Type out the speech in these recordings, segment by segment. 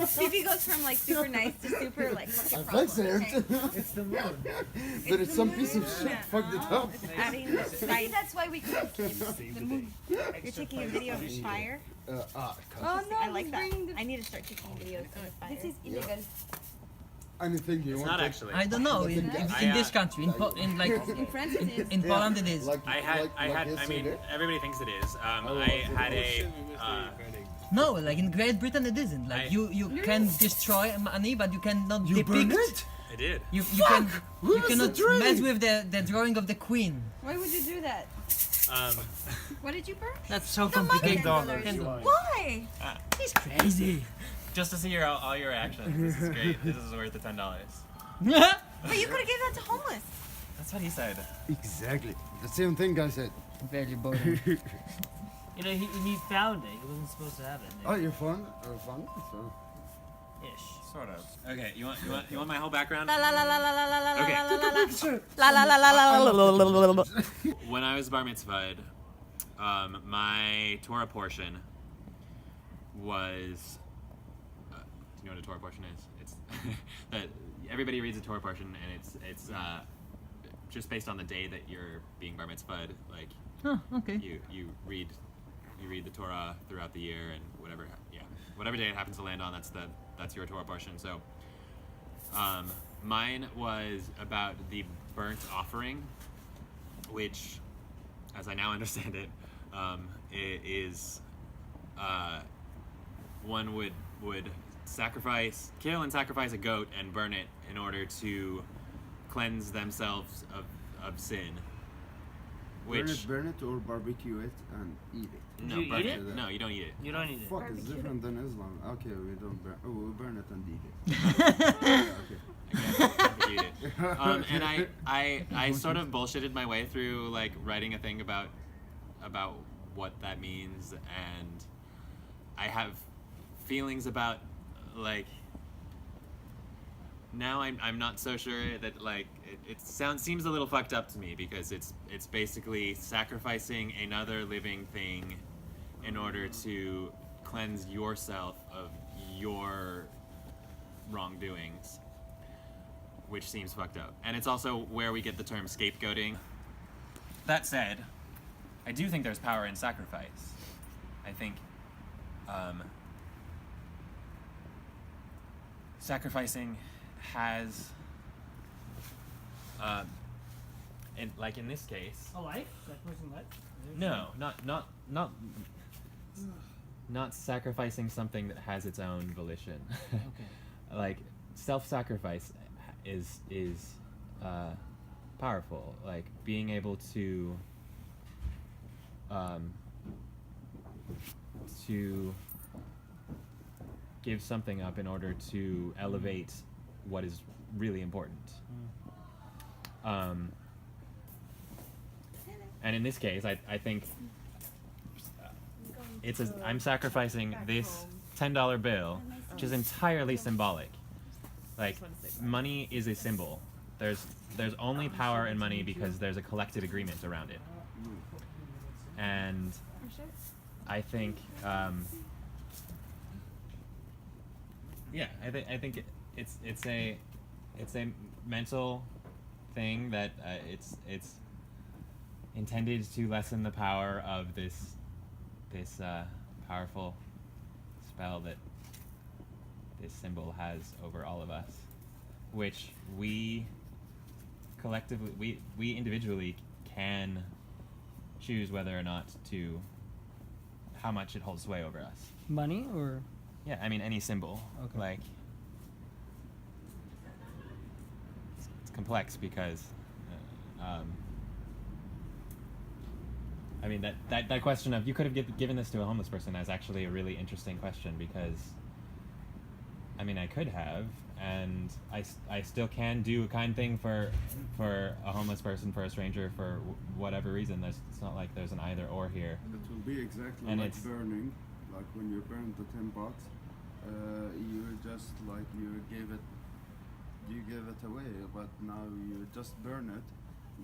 Phoebe goes from like super nice to super like what's your I problem? fixed it. Okay. It's the moon. But it's some piece of shit Yeah. fucked it up. It's adding the spice. Maybe that's why we couldn't keep the moon. You're taking a video of the fire. Oh no, I like that. I need to start taking videos of the fire. This is illegal. Anything you It's want. not to- actually. I don't know. In this country, in like In France it is. in Poland, it is. Like, I had. I mean, yesterday. everybody thinks it is. I had a. No, like in Great Britain, it isn't. Like you can destroy money, but you cannot You depict. burned it? I did. You Where's the cannot drawing? mess with the drawing of the queen. Why would you do that? What did you burn? That's so $10. complicated. Why? He's crazy. Just to see all your reactions. This is great. This is worth the $10. But you could have gave that to homeless. That's what he said. Exactly. The same thing I said. Very boring. You know, he found it. He wasn't supposed to have it. Oh, you're fun? Fun? So. Ish. Sort of. Okay, you want my whole background? La la la la la la la la Okay. la la la Picture. la la la la la la. When I was bar mitzvahed, my Torah portion was. Do you know what a Torah portion is? It's that everybody reads a Torah portion, and it's just based on the day that you're being bar mitzvahed. Like Oh, okay. you read the Torah throughout the year, and whatever day it happens to land on, that's your Torah portion. So mine was about the burnt offering, which, as I now understand it, is one would kill and sacrifice a goat and burn it in order to cleanse themselves of sin. Which Burn it or barbecue it and eat it. no, Do you burn eat it? it? No, you don't eat it. You don't need it. Fuck, it's different than Islam. Okay, we don't burn. Oh, we burn it and eat it. Okay. Eat it. And I sort of bullshitted my way through like writing a thing about what that means, and I have feelings about like now I'm not so sure that like it seems a little fucked up to me, because it's basically sacrificing another living thing in order to cleanse yourself of your wrongdoings, which seems fucked up. And it's also where we get the term scapegoating. That said, I do think there's power in sacrifice. I think sacrificing has in this case, A life? That person life? no, not sacrificing something that has its own volition. Okay. Like self-sacrifice is powerful. Like being able to give something up in order to elevate what is really important. And in this case, I think I'm sacrificing this $10 bill, which is entirely symbolic. Like money is a symbol. There's only power in money because there's a collective agreement around it. And I think I think it's a mental thing that it's intended to lessen the power of this powerful spell that this symbol has over all of us, which we collectively, we individually can choose whether or not to, how much it holds sway over us. Money or Yeah, I mean any symbol. Okay. Like it's complex because I mean that question of you could have given this to a homeless person is actually a really interesting question, because I mean I could have, and I still can do a kind thing for a homeless person, for a stranger, for whatever reason. It's not like there's an either or here. It will be exactly And like it's- burning, like when you burn the $10, you just like you gave it away, but now you just burn it,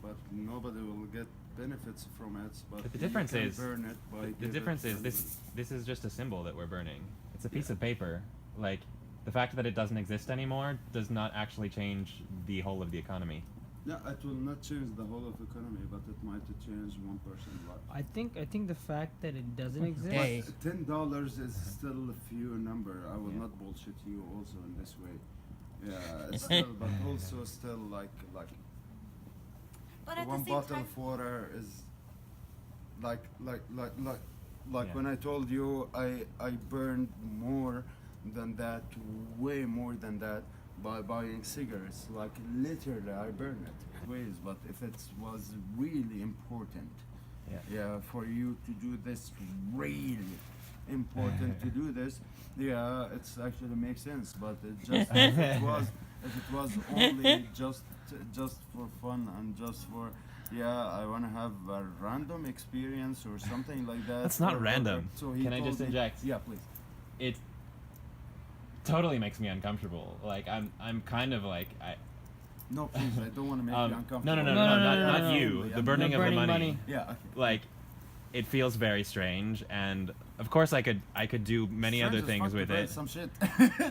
but nobody will get benefits from it. But But the you difference can is burn it by the give difference it is this is just a symbol that we're burning. it's a piece of paper. Like, the fact that it doesn't exist anymore does not actually change the whole of the economy. Yeah, it will not change the whole of economy, but it might change one person's life. I think the fact that it doesn't exist. Hey. $10 is still a few number. I will not bullshit you also in this way. Yeah, it's still, but also still like But at one the same bottle time, of water is like Yeah. when I told you I burned more than that, way more than that, by buying cigarettes. Like literally I burned it ways. But if it was really important, yeah, for you to do this, really important to do this, yeah, it's actually makes sense. But it just if it was only just for fun and just for, yeah, I want to have a random experience or something like that. That's not or random. So he Can I told just me- inject? Yeah, please. It totally makes me uncomfortable. Like, I'm kind of like, No, please, I don't want to make you uncomfortable. no, No, not no. you. Yeah, The burning the of the burning money. money. Yeah, okay. Like, it feels very strange, and of course I could do many other Strange as things fuck to with burn it. some shit.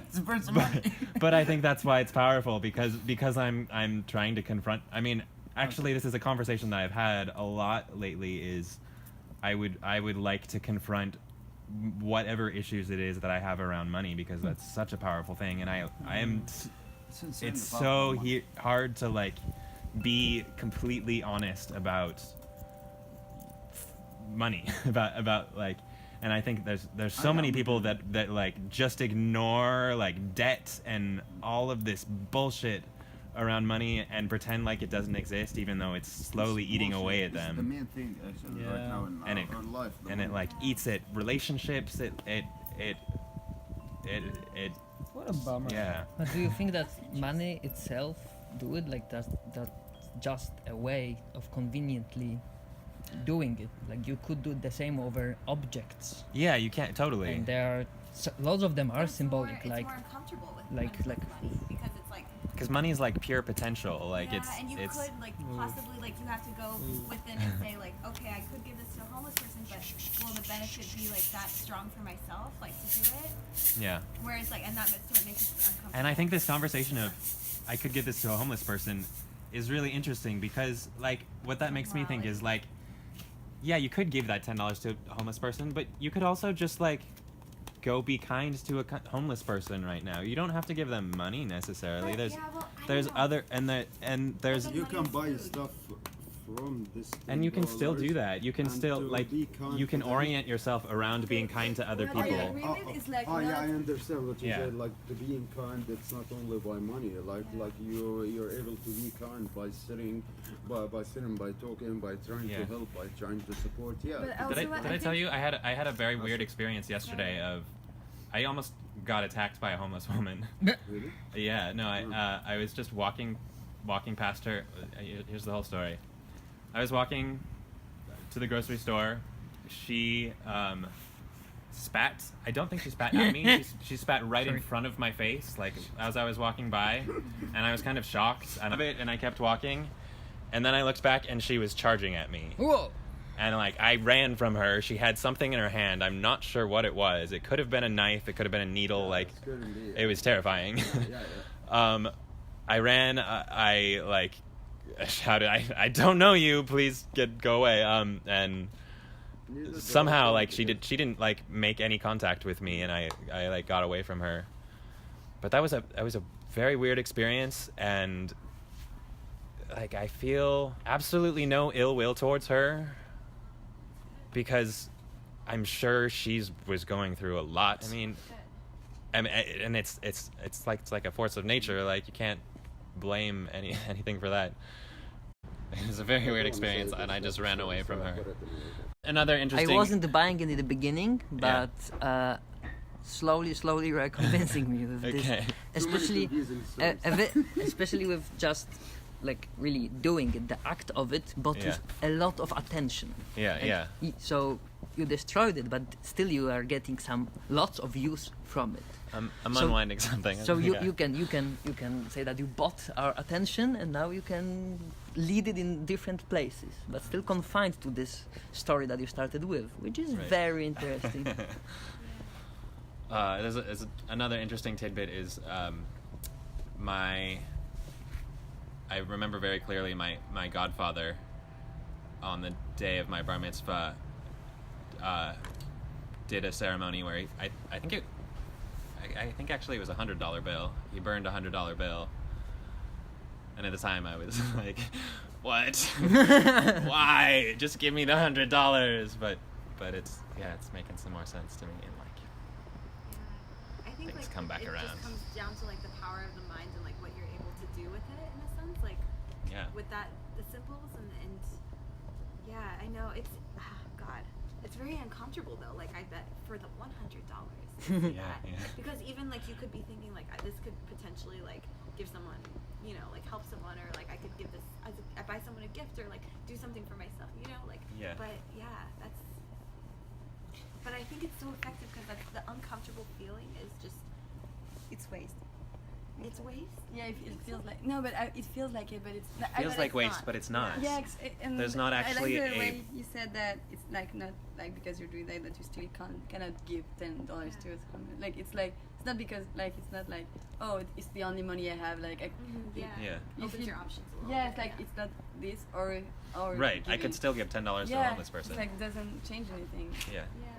It's burn some money. But I think that's why it's powerful, because I'm trying to confront. I mean, actually, this is a conversation that I've had a lot lately. Is I would like to confront whatever issues it is that I have around money, because that's such a powerful thing, and I am. It's insane. It's the so power of money. hard to like be completely honest about money about like. And I think there's so many people that like just ignore like debt and all of this bullshit around money and pretend like it doesn't exist, even though it's slowly It's eating bullshit. away at It's the them. main thing actually Yeah. right now in And our life. the And it money. like eats at relationships. It What a bummer. yeah. But do you think that money itself do it like that's just a way of conveniently doing it? Like you could do the same over objects, Yeah, you can't totally. and there are lots of them are it's symbolic. more, Like it's more uncomfortable with like- with like- money because it's like Because money is like pure potential. Like yeah, and you it's could like possibly like you have to go within and say like, okay, I could give this to a homeless person, but will the benefit be like that strong for myself, like to do it? yeah. Whereas like, and that's what makes it uncomfortable. And I think this conversation of I could give this to a homeless person is really interesting, because like what that makes me think is like, yeah, you could give that $10 to a homeless person, but you could also just like go be kind to a homeless person right now. You don't have to give them money necessarily. But, There's yeah, well, I there's don't know. other and there's But You money can is buy food. stuff from this. and you can still do $10 that. You can and still to like be kind you can to them. orient yourself around being kind to other Well, people. yeah, agreement is like yeah, not- I understand what you Yeah. said. Like the being kind, it's not only by money. Like you're able to be kind by sitting, by talking, by trying Yeah. to help, by trying to support. Yeah. But Did also, I tell you I had a very weird experience yesterday of I almost got attacked by a homeless woman. Really? Yeah, no, I was just walking past her. Here's the whole story. I was walking to the grocery store. She spat. I don't think she spat at me. She spat right in front of my face, like as I was walking by, and I was kind of shocked of it, and I kept walking, and then I looked back, and she was charging at me. whoa. And like I ran from her. She had something in her hand. I'm not sure what it was. It could have been a knife. It could have been a needle. Like It's good indeed. it was terrifying. Yeah. I ran. I like shouted, "I don't know you. Please go away." And somehow like she didn't like make any contact with me, and I like got away from her. But that was a very weird experience, and like I feel absolutely no ill will towards her, because I'm sure was going through a lot. I mean, and it's like a force of nature. Like you can't blame anything for that. It was a very weird experience, and I just ran away from her. Another I interesting. wasn't buying it in the beginning, Yeah. but slowly you are convincing me with this. Okay. Especially, confusing stories. especially with just like really doing it, the act of it, but with a lot of attention. Yeah, And yeah. So you destroyed it, but still you are getting lots of use from it. I'm So- unwinding something. So Yeah. you can say that you bought our attention, and now you can lead it in different places, but still confined to this story that you started with, which is Right. very interesting. There's another interesting tidbit is I remember very clearly my godfather on the day of my bar mitzvah did a ceremony where I think actually it was $100 bill. He burned a $100 bill, and at the time I was like, "What? Why? Just give me the $100." But it's making some more sense to me, and like Yeah. I think things like come back it around. just comes down to like the power of the mind and like what you're able to do with it in a sense. Like Yeah. with that, the symbols and yeah, I know it's God. It's very uncomfortable though. Like I bet for the $100. Yeah. Because even like you could be thinking like this could potentially like give someone, you know, like help someone, or like I could give this as I buy someone a gift, or like do something for myself, you know, like. Yeah. But yeah, that's. But I think it's so effective because that's the uncomfortable feeling is just. It's waste. It's waste. Yeah, it feels like no, but it feels like it, but it's not. Feels like waste, but it's not. Yeah, and There's not actually I like the a- way you said that it's like not like because you're doing that you still cannot give $10 to someone. Like it's not because like it's not like it's the only money I have. Like Yeah. Yeah. Opens your options a little yeah, bit, it's like it's not this or Right. I giving- could still give $10 to a yeah, homeless person. It's like doesn't change anything. Yeah. Yeah.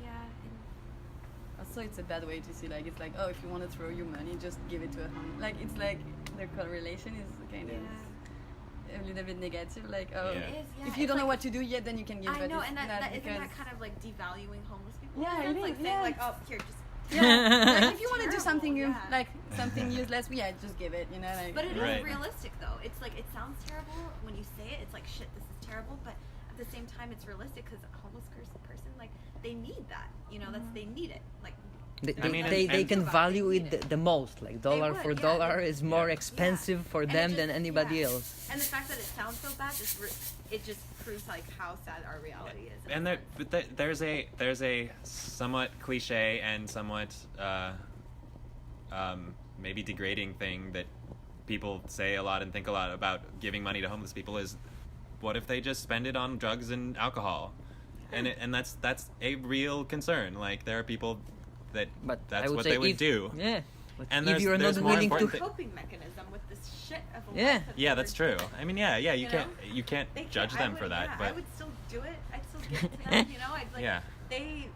Yeah. And Also, it's a bad way to see like it's like if you want to throw your money, just give it to a home. Like it's like the correlation is kind of a little bit negative. Like Yeah. It is, yeah. if you It's don't know like- what to do yet, then you can give. I but know, it's and not that isn't because that kind of like devaluing homeless people? Yeah, It's it like is, saying yeah. like, oh, here, just. yeah. Like, if you want to do Terrible, something yeah. like something useless, just give it. You know, like. But it is Right. realistic though. It's like it sounds terrible when you say it. It's like shit, this is terrible. But at the same time, it's realistic because a homeless person, like they need that. You know, they need it. Like I mean, they and- can and- value it the most. Like dollar would, for yeah, dollar they- is more Yeah. expensive for And it them just- than anybody yeah. else. And the fact that it sounds so bad, it just proves like how sad our reality is. And there's a somewhat cliche and somewhat maybe degrading thing that people say a lot and think a lot about giving money to homeless people is, what if they just spend it on drugs and alcohol? And that's a real concern. Like there are people that But that's I would what say they would if, do. Yeah. But And if there's- you're there's not more willing important to, thi- Coping mechanism with this shit of a Yeah. life that Yeah, they that's were true. doing. I mean, yeah, you You can't know? you can't They judge can't- them I for would- that, yeah, I but would still do it. I'd still give it to them. You know, I'd like Yeah. they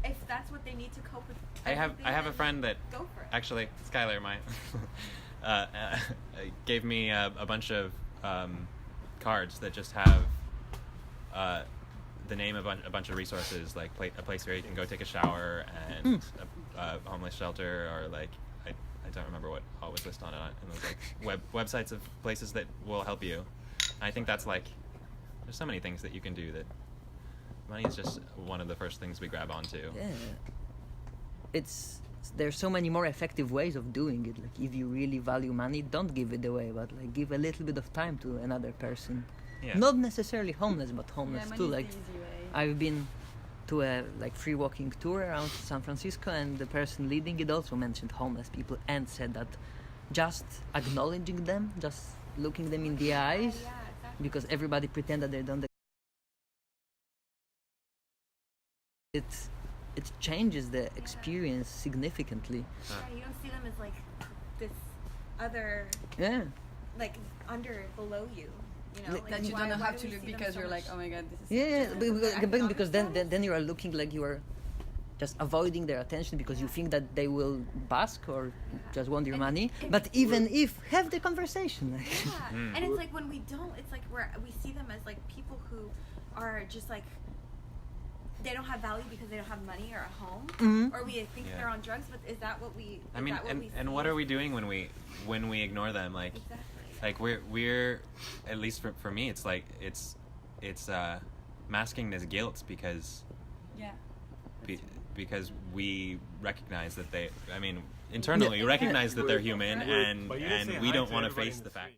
if that's what they need to cope with. I have a everything, friend that then go for it. actually Skylar, my gave me a bunch of cards that just have the name of a bunch of resources, like a place where you can go take a shower and a homeless shelter, or like I don't remember what all was listed on it. And it was like websites of places that will help you. I think that's like there's so many things that you can do that money is just one of the first things we grab onto. yeah, there's so many more effective ways of doing it. Like if you really value money, don't give it away, but like give a little bit of time to another person. Yeah. Not necessarily homeless, but homeless money too. is the Like easy way. I've been to a free walking tour around San Francisco, and the person leading it also mentioned homeless people and said that just acknowledging them, just looking them in the eyes, Yeah, exactly. because everybody pretend that they don't. It changes the experience significantly. Yeah, you don't see them as like this other Yeah. like under below you. You know, Like, like That you why- don't know why how do to we look see them because so you're like, much? oh my god, this is. Yeah, Just because then themselves? then you are looking like you are just avoiding their attention because you think that they will bask or just want your And money. it- But even if, have the conversation. Yeah, and it's like when we don't, it's like we see them as like people who are just like they don't have value because they don't have money or a home, Mhm. or we think Yeah. they're on drugs. But is that what we? I mean, and what are we doing when we ignore them? Like, Exactly. like we're at least for me, it's like it's masking this guilt because Yeah. because we recognize that internally Yeah. recognize that they're human, But and you didn't say we hi don't to want to everybody face in the the fact. street.